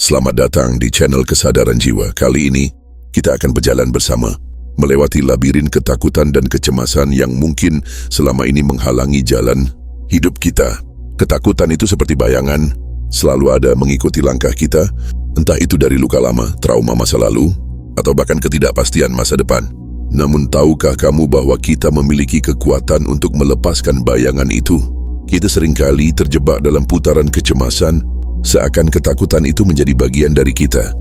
Selamat datang di channel Kesadaran Jiwa. Kali ini, kita akan berjalan bersama, melewati labirin ketakutan dan kecemasan yang mungkin selama ini menghalangi jalan hidup kita. Ketakutan itu seperti bayangan, selalu ada mengikuti langkah kita, entah itu dari luka lama, trauma masa lalu, atau bahkan ketidakpastian masa depan. Namun tahukah kamu bahwa kita memiliki kekuatan untuk melepaskan bayangan itu? Kita seringkali terjebak dalam putaran kecemasan, seakan ketakutan itu menjadi bagian dari kita.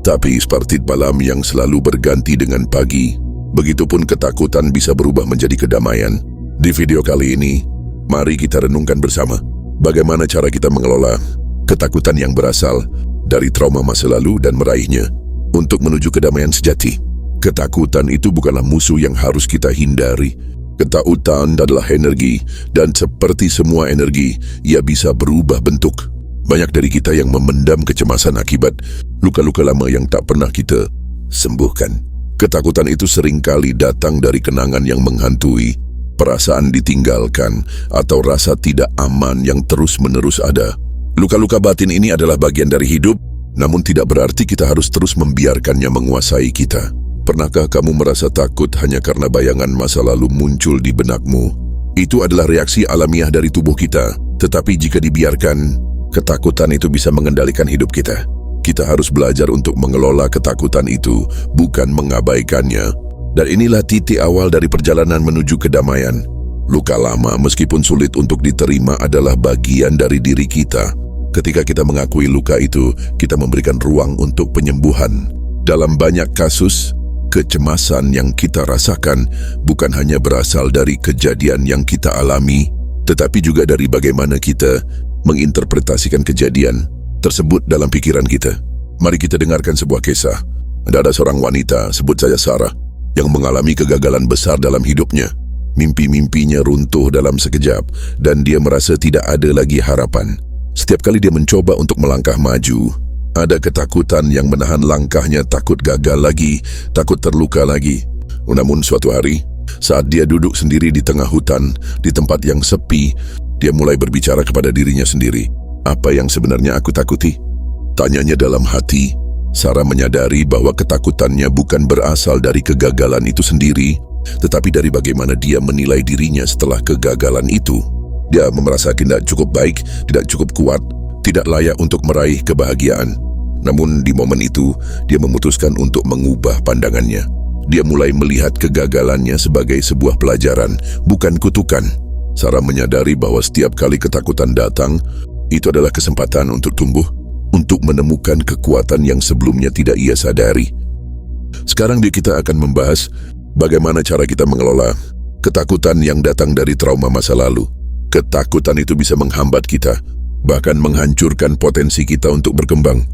Tapi seperti malam yang selalu berganti dengan pagi, begitupun ketakutan bisa berubah menjadi kedamaian. Di video kali ini, mari kita renungkan bersama bagaimana cara kita mengelola ketakutan yang berasal dari trauma masa lalu dan meraihnya untuk menuju kedamaian sejati. Ketakutan itu bukanlah musuh yang harus kita hindari. Ketakutan adalah energi, dan seperti semua energi, ia bisa berubah bentuk. Banyak dari kita yang memendam kecemasan akibat luka-luka lama yang tak pernah kita sembuhkan. Ketakutan itu seringkali datang dari kenangan yang menghantui, perasaan ditinggalkan, atau rasa tidak aman yang terus-menerus ada. Luka-luka batin ini adalah bagian dari hidup, namun tidak berarti kita harus terus membiarkannya menguasai kita. Pernahkah kamu merasa takut hanya karena bayangan masa lalu muncul di benakmu? Itu adalah reaksi alamiah dari tubuh kita, tetapi jika dibiarkan, ketakutan itu bisa mengendalikan hidup kita. Kita harus belajar untuk mengelola ketakutan itu, bukan mengabaikannya. Dan inilah titik awal dari perjalanan menuju kedamaian. Luka lama meskipun sulit untuk diterima adalah bagian dari diri kita. Ketika kita mengakui luka itu, kita memberikan ruang untuk penyembuhan. Dalam banyak kasus, kecemasan yang kita rasakan bukan hanya berasal dari kejadian yang kita alami, tetapi juga dari bagaimana kita menginterpretasikan kejadian tersebut dalam pikiran kita. Mari kita dengarkan sebuah kisah. Ada seorang wanita, sebut saja Sarah, yang mengalami kegagalan besar dalam hidupnya. Mimpi-mimpinya runtuh dalam sekejap, dan dia merasa tidak ada lagi harapan. Setiap kali dia mencoba untuk melangkah maju, ada ketakutan yang menahan langkahnya, takut gagal lagi, takut terluka lagi. Namun suatu hari, saat dia duduk sendiri di tengah hutan, di tempat yang sepi, dia mulai berbicara kepada dirinya sendiri. Apa yang sebenarnya aku takuti? Tanyanya dalam hati. Sarah menyadari bahwa ketakutannya bukan berasal dari kegagalan itu sendiri, tetapi dari bagaimana dia menilai dirinya setelah kegagalan itu. Dia merasa tidak cukup baik, tidak cukup kuat, tidak layak untuk meraih kebahagiaan. Namun di momen itu, dia memutuskan untuk mengubah pandangannya. Dia mulai melihat kegagalannya sebagai sebuah pelajaran, bukan kutukan. Sarah menyadari bahwa setiap kali ketakutan datang, itu adalah kesempatan untuk tumbuh, untuk menemukan kekuatan yang sebelumnya tidak ia sadari. Sekarang kita akan membahas bagaimana cara kita mengelola ketakutan yang datang dari trauma masa lalu. Ketakutan itu bisa menghambat kita, bahkan menghancurkan potensi kita untuk berkembang.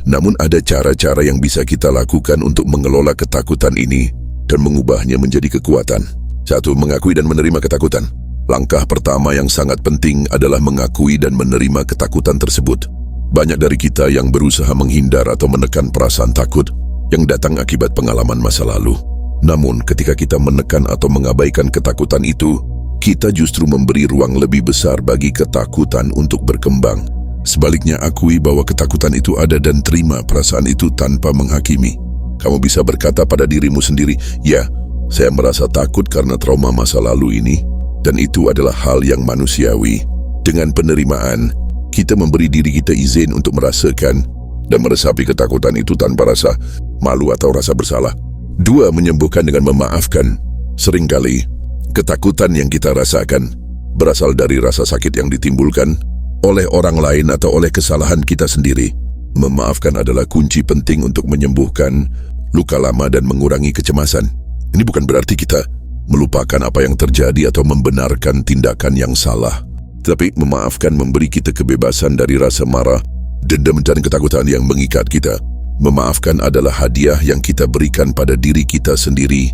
Namun ada cara-cara yang bisa kita lakukan untuk mengelola ketakutan ini dan mengubahnya menjadi kekuatan. 1. Mengakui dan menerima ketakutan. Langkah pertama yang sangat penting adalah mengakui dan menerima ketakutan tersebut. Banyak dari kita yang berusaha menghindar atau menekan perasaan takut yang datang akibat pengalaman masa lalu. Namun ketika kita menekan atau mengabaikan ketakutan itu, kita justru memberi ruang lebih besar bagi ketakutan untuk berkembang. Sebaliknya, akui bahwa ketakutan itu ada dan terima perasaan itu tanpa menghakimi. Kamu bisa berkata pada dirimu sendiri, ya, saya merasa takut karena trauma masa lalu ini, dan itu adalah hal yang manusiawi. Dengan penerimaan, kita memberi diri kita izin untuk merasakan dan meresapi ketakutan itu tanpa rasa malu atau rasa bersalah. 2. Menyembuhkan dengan memaafkan. Seringkali, ketakutan yang kita rasakan berasal dari rasa sakit yang ditimbulkan oleh orang lain atau oleh kesalahan kita sendiri. Memaafkan adalah kunci penting untuk menyembuhkan luka lama dan mengurangi kecemasan. Ini bukan berarti kita melupakan apa yang terjadi atau membenarkan tindakan yang salah. Tetapi memaafkan memberi kita kebebasan dari rasa marah, dendam dan ketakutan yang mengikat kita. Memaafkan adalah hadiah yang kita berikan pada diri kita sendiri,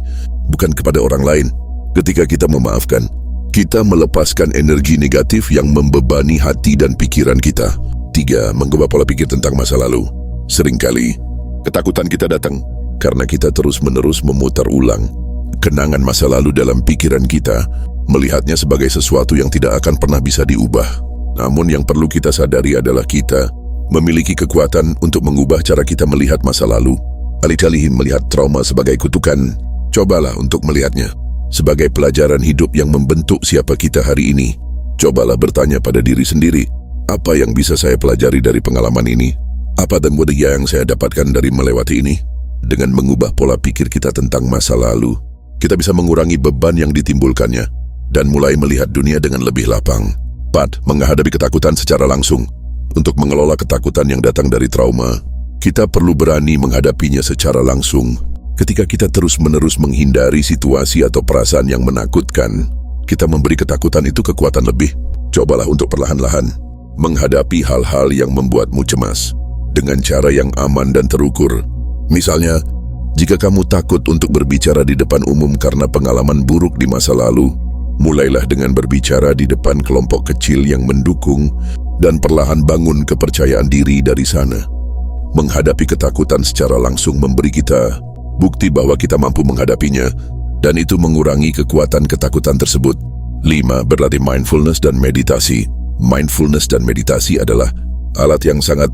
bukan kepada orang lain. Ketika kita memaafkan, kita melepaskan energi negatif yang membebani hati dan pikiran kita. 3. Mengubah pola pikir tentang masa lalu. Seringkali, ketakutan kita datang karena kita terus-menerus memutar ulang kenangan masa lalu dalam pikiran kita, melihatnya sebagai sesuatu yang tidak akan pernah bisa diubah. Namun yang perlu kita sadari adalah kita memiliki kekuatan untuk mengubah cara kita melihat masa lalu. Alih-alih melihat trauma sebagai kutukan, cobalah untuk melihatnya sebagai pelajaran hidup yang membentuk siapa kita hari ini. Cobalah bertanya pada diri sendiri, apa yang bisa saya pelajari dari pengalaman ini? Apa dan budaya yang saya dapatkan dari melewati ini? Dengan mengubah pola pikir kita tentang masa lalu, kita bisa mengurangi beban yang ditimbulkannya dan mulai melihat dunia dengan lebih lapang. 4. Menghadapi ketakutan secara langsung. Untuk mengelola ketakutan yang datang dari trauma, kita perlu berani menghadapinya secara langsung. Ketika kita terus-menerus menghindari situasi atau perasaan yang menakutkan, kita memberi ketakutan itu kekuatan lebih. Cobalah untuk perlahan-lahan menghadapi hal-hal yang membuatmu cemas dengan cara yang aman dan terukur. Misalnya, jika kamu takut untuk berbicara di depan umum karena pengalaman buruk di masa lalu, mulailah dengan berbicara di depan kelompok kecil yang mendukung dan perlahan bangun kepercayaan diri dari sana. Menghadapi ketakutan secara langsung memberi kita bukti bahwa kita mampu menghadapinya, dan itu mengurangi kekuatan ketakutan tersebut. 5. Berlatih mindfulness dan meditasi. Mindfulness dan meditasi adalah alat yang sangat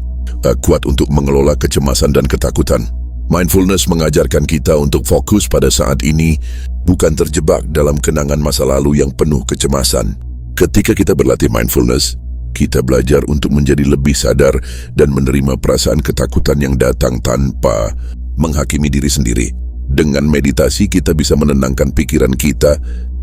kuat untuk mengelola kecemasan dan ketakutan. Mindfulness mengajarkan kita untuk fokus pada saat ini, bukan terjebak dalam kenangan masa lalu yang penuh kecemasan. Ketika kita berlatih mindfulness, kita belajar untuk menjadi lebih sadar dan menerima perasaan ketakutan yang datang tanpa menghakimi diri sendiri. Dengan meditasi, kita bisa menenangkan pikiran kita,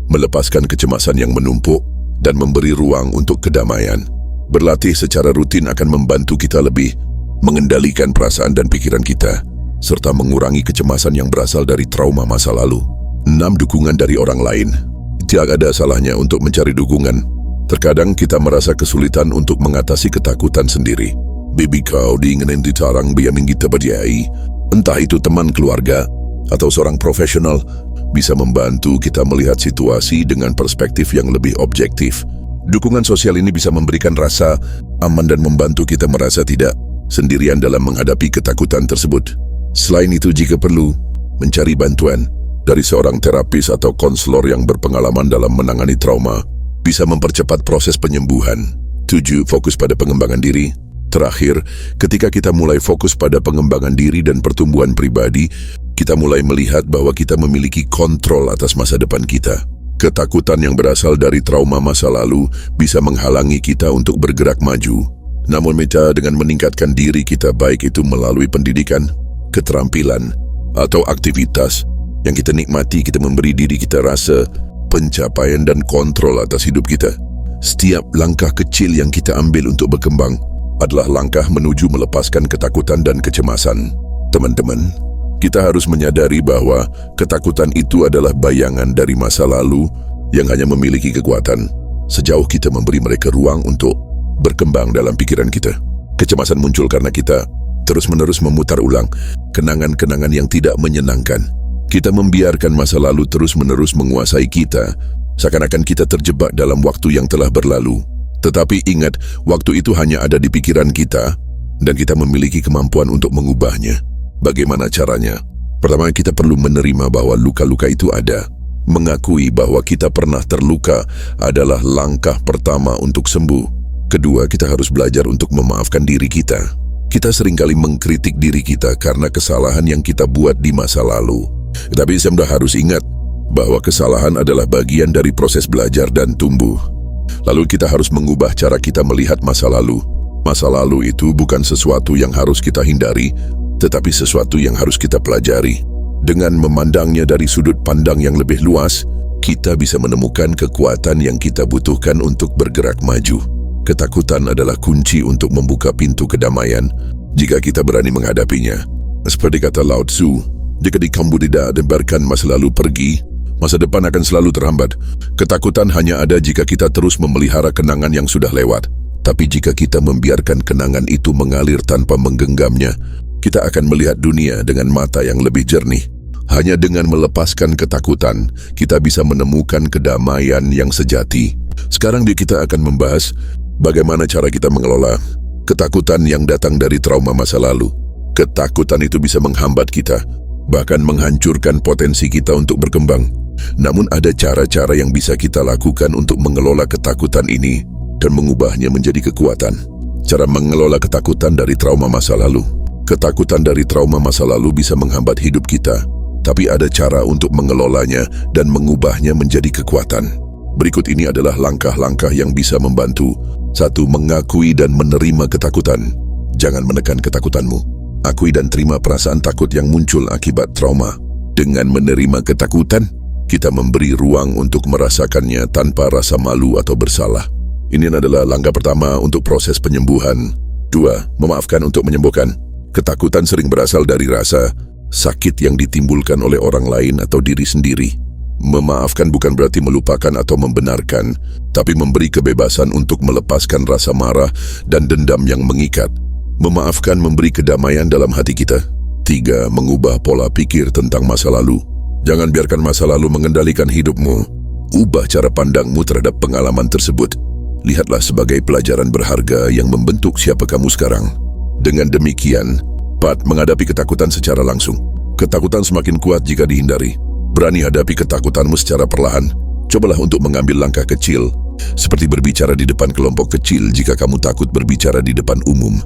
melepaskan kecemasan yang menumpuk, dan memberi ruang untuk kedamaian. Berlatih secara rutin akan membantu kita lebih mengendalikan perasaan dan pikiran kita, serta mengurangi kecemasan yang berasal dari trauma masa lalu. 6. Dukungan dari orang lain. Tidak ada salahnya untuk mencari dukungan. Terkadang kita merasa kesulitan untuk mengatasi ketakutan sendiri. Bibi kau diinginin ditarang biar kita berjaya. Entah itu teman keluarga atau seorang profesional, bisa membantu kita melihat situasi dengan perspektif yang lebih objektif. Dukungan sosial ini bisa memberikan rasa aman dan membantu kita merasa tidak sendirian dalam menghadapi ketakutan tersebut. Selain itu, jika perlu, mencari bantuan dari seorang terapis atau konselor yang berpengalaman dalam menangani trauma bisa mempercepat proses penyembuhan. 7. Fokus pada pengembangan diri. Terakhir, ketika kita mulai fokus pada pengembangan diri dan pertumbuhan pribadi, kita mulai melihat bahwa kita memiliki kontrol atas masa depan kita. Ketakutan yang berasal dari trauma masa lalu bisa menghalangi kita untuk bergerak maju. Namun dengan meningkatkan diri kita, baik itu melalui pendidikan, keterampilan, atau aktivitas yang kita nikmati, kita memberi diri kita rasa pencapaian dan kontrol atas hidup kita. Setiap langkah kecil yang kita ambil untuk berkembang adalah langkah menuju melepaskan ketakutan dan kecemasan. Teman-teman, kita harus menyadari bahwa ketakutan itu adalah bayangan dari masa lalu yang hanya memiliki kekuatan sejauh kita memberi mereka ruang untuk berkembang dalam pikiran kita. Kecemasan muncul karena kita terus-menerus memutar ulang kenangan-kenangan yang tidak menyenangkan. Kita membiarkan masa lalu terus-menerus menguasai kita, seakan-akan kita terjebak dalam waktu yang telah berlalu. Tetapi ingat, waktu itu hanya ada di pikiran kita, dan kita memiliki kemampuan untuk mengubahnya. Bagaimana caranya? Pertama, kita perlu menerima bahwa luka-luka itu ada. Mengakui bahwa kita pernah terluka adalah langkah pertama untuk sembuh. Kedua, kita harus belajar untuk memaafkan diri kita. Kita seringkali mengkritik diri kita karena kesalahan yang kita buat di masa lalu. Tapi Anda harus ingat bahwa kesalahan adalah bagian dari proses belajar dan tumbuh. Lalu kita harus mengubah cara kita melihat masa lalu. Masa lalu itu bukan sesuatu yang harus kita hindari, tetapi sesuatu yang harus kita pelajari. Dengan memandangnya dari sudut pandang yang lebih luas, kita bisa menemukan kekuatan yang kita butuhkan untuk bergerak maju. Ketakutan adalah kunci untuk membuka pintu kedamaian jika kita berani menghadapinya. Seperti kata Lao Tzu, jika kamu tidak biarkan masa lalu pergi, masa depan akan selalu terhambat. Ketakutan hanya ada jika kita terus memelihara kenangan yang sudah lewat. Tapi jika kita membiarkan kenangan itu mengalir tanpa menggenggamnya, kita akan melihat dunia dengan mata yang lebih jernih. Hanya dengan melepaskan ketakutan, kita bisa menemukan kedamaian yang sejati. Sekarang kita akan membahas bagaimana cara kita mengelola ketakutan yang datang dari trauma masa lalu. Ketakutan itu bisa menghambat kita, bahkan menghancurkan potensi kita untuk berkembang. Namun ada cara-cara yang bisa kita lakukan untuk mengelola ketakutan ini dan mengubahnya menjadi kekuatan. Cara mengelola ketakutan dari trauma masa lalu. Ketakutan dari trauma masa lalu bisa menghambat hidup kita, tapi ada cara untuk mengelolanya dan mengubahnya menjadi kekuatan. Berikut ini adalah langkah-langkah yang bisa membantu. 1. Mengakui dan menerima ketakutan. Jangan menekan ketakutanmu. Akui dan terima perasaan takut yang muncul akibat trauma. Dengan menerima ketakutan, kita memberi ruang untuk merasakannya tanpa rasa malu atau bersalah. Ini adalah langkah pertama untuk proses penyembuhan. 2. Memaafkan untuk menyembuhkan. Ketakutan sering berasal dari rasa sakit yang ditimbulkan oleh orang lain atau diri sendiri. Memaafkan bukan berarti melupakan atau membenarkan, tapi memberi kebebasan untuk melepaskan rasa marah dan dendam yang mengikat. Memaafkan memberi kedamaian dalam hati kita. 3. Mengubah pola pikir tentang masa lalu. Jangan biarkan masa lalu mengendalikan hidupmu. Ubah cara pandangmu terhadap pengalaman tersebut. Lihatlah sebagai pelajaran berharga yang membentuk siapa kamu sekarang. Dengan demikian, 4. Menghadapi ketakutan secara langsung. Ketakutan semakin kuat jika dihindari. Berani hadapi ketakutanmu secara perlahan. Cobalah untuk mengambil langkah kecil, seperti berbicara di depan kelompok kecil jika kamu takut berbicara di depan umum.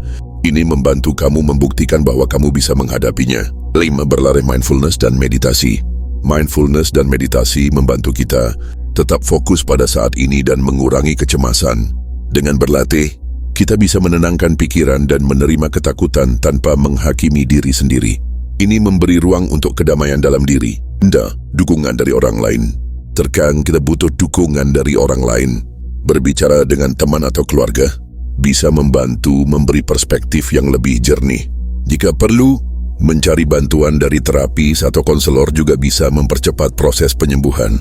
Ini membantu kamu membuktikan bahwa kamu bisa menghadapinya. 5. Berlatih mindfulness dan meditasi. Mindfulness dan meditasi membantu kita tetap fokus pada saat ini dan mengurangi kecemasan. Dengan berlatih, kita bisa menenangkan pikiran dan menerima ketakutan tanpa menghakimi diri sendiri. Ini memberi ruang untuk kedamaian dalam diri, dan dukungan dari orang lain. Terkadang kita butuh dukungan dari orang lain. Berbicara dengan teman atau keluarga bisa membantu memberi perspektif yang lebih jernih. Jika perlu, mencari bantuan dari terapis atau konselor juga bisa mempercepat proses penyembuhan.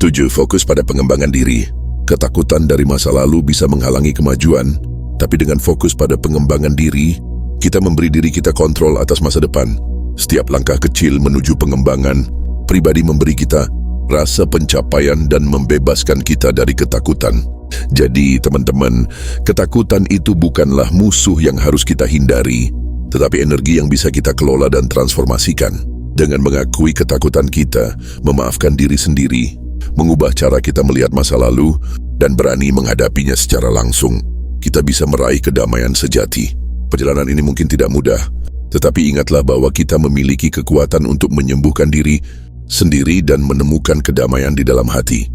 7. Fokus pada pengembangan diri. Ketakutan dari masa lalu bisa menghalangi kemajuan, tapi dengan fokus pada pengembangan diri, kita memberi diri kita kontrol atas masa depan. Setiap langkah kecil menuju pengembangan pribadi memberi kita rasa pencapaian dan membebaskan kita dari ketakutan. Jadi teman-teman, ketakutan itu bukanlah musuh yang harus kita hindari, tetapi energi yang bisa kita kelola dan transformasikan. Dengan mengakui ketakutan kita, memaafkan diri sendiri, mengubah cara kita melihat masa lalu, dan berani menghadapinya secara langsung, kita bisa meraih kedamaian sejati. Perjalanan ini mungkin tidak mudah, tetapi ingatlah bahwa kita memiliki kekuatan untuk menyembuhkan diri sendiri dan menemukan kedamaian di dalam hati.